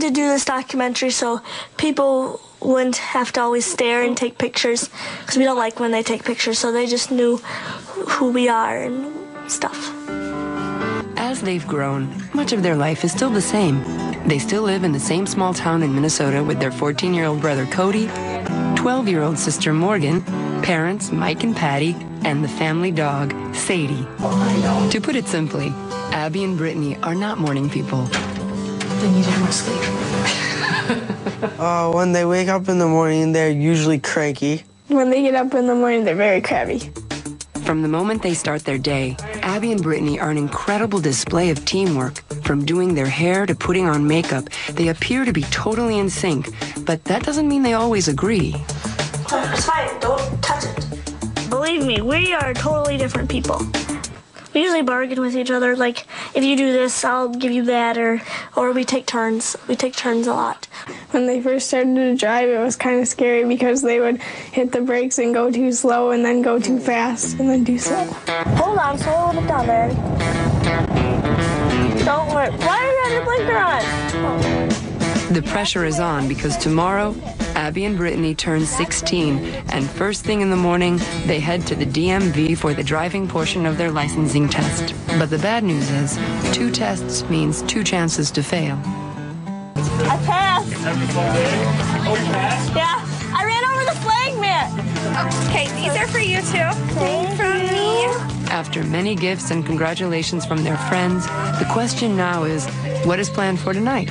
to do this documentary so people wouldn't have to always stare and take pictures, because we don't like when they take pictures, so they just knew who we are and stuff. As they've grown, much of their life is still the same. They still live in the same small town in Minnesota with their 14-year-old brother Cody, 12-year-old sister Morgan, parents Mike and Patty, and the family dog, Sadie. To put it simply, Abby and Brittany are not morning people. They need to have more sleep. When they wake up in the morning, they're usually cranky. When they get up in the morning, they're very crabby. From the moment they start their day, Abby and Brittany are an incredible display of teamwork. From doing their hair to putting on makeup, they appear to be totally in sync, but that doesn't mean they always agree. It's fine, don't touch it. Believe me, we are totally different people. We usually bargain with each other, like, if you do this, I'll give you that, or we take turns. We take turns a lot. When they first started to drive, it was kind of scary because they would hit the brakes and go too slow and then go too fast and then too slow. Hold on, slow a little bit down there. Don't worry. Why do you have your blinker on? Oh. The pressure is on because tomorrow, Abby and Brittany turn 16, and first thing in the morning, they head to the DMV for the driving portion of their licensing test. But the bad news is, 2 tests means 2 chances to fail. I passed. Yeah, I ran over the flag mat. Okay, these are for you too. From me. After many gifts and congratulations from their friends, the question now is, what is planned for tonight?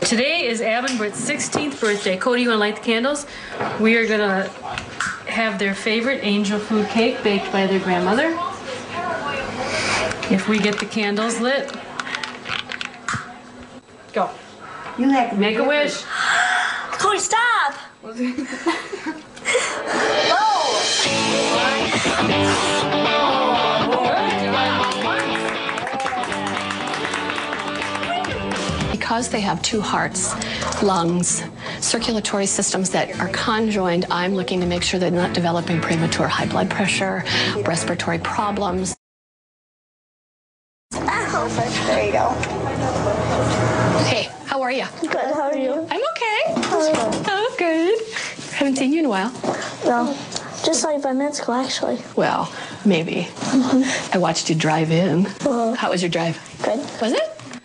Today is Ab and Britt's 16th birthday. Cody, you want to light the candles? We are going to have their favorite angel food cake baked by their grandmother. If we get the candles lit. Go. You have to make a wish. Cody, stop! Because they have 2 hearts, lungs, circulatory systems that are conjoined, I'm looking to make sure they're not developing premature high blood pressure, respiratory problems. Perfect. There you go. Hey, how are you? Good, how are you? I'm okay. That's good. Oh, good. Haven't seen you in a while. No, just like 5 minutes ago, actually. Well, maybe. I watched you drive in. How was your drive? Good. Was it?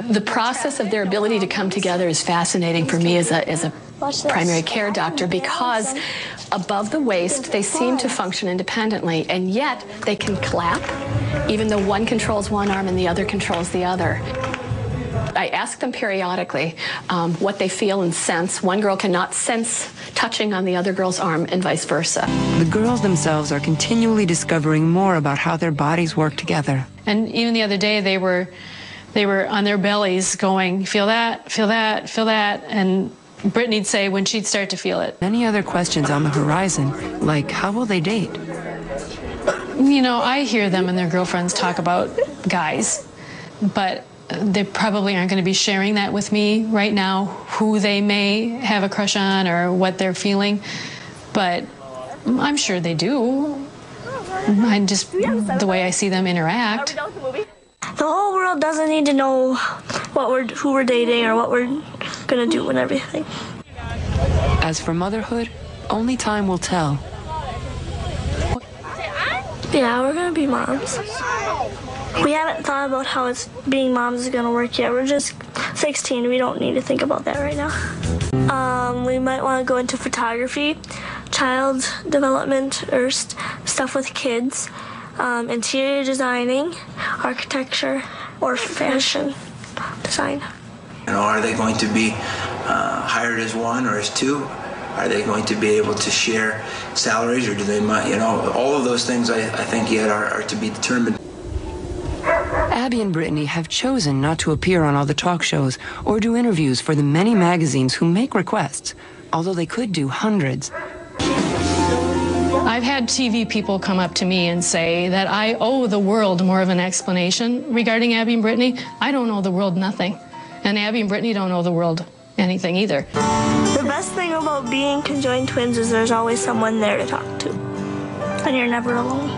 The process of their ability to come together is fascinating for me as a primary care doctor, because above the waist, they seem to function independently, and yet they can clap, even though one controls one arm and the other controls the other. I ask them periodically what they feel and sense. One girl cannot sense touching on the other girl's arm and vice versa. The girls themselves are continually discovering more about how their bodies work together. And even the other day, they were on their bellies going, feel that, feel that, feel that, and Brittany'd say when she'd start to feel it. Many other questions on the horizon, like how will they date? You know, I hear them and their girlfriends talk about guys, but they probably aren't going to be sharing that with me right now, who they may have a crush on or what they're feeling, but I'm sure they do. The way I see them interact. The whole world doesn't need to know who we're dating or what we're gonna do and everything. As for motherhood, only time will tell. Yeah, we're gonna be moms. We haven't thought about how being moms is gonna work yet. We're just 16. We don't need to think about that right now. We might want to go into photography, child development, or stuff with kids. Interior designing, architecture, or fashion design. You know, are they going to be hired as 1 or as 2? Are they going to be able to share salaries, or do they, you know, all of those things I think yet are to be determined. Abby and Brittany have chosen not to appear on all the talk shows or do interviews for the many magazines who make requests, although they could do hundreds. I've had TV people come up to me and say that I owe the world more of an explanation regarding Abby and Brittany. I don't owe the world nothing. And Abby and Brittany don't owe the world anything either. The best thing about being conjoined twins is there's always someone there to talk to. And you're never alone.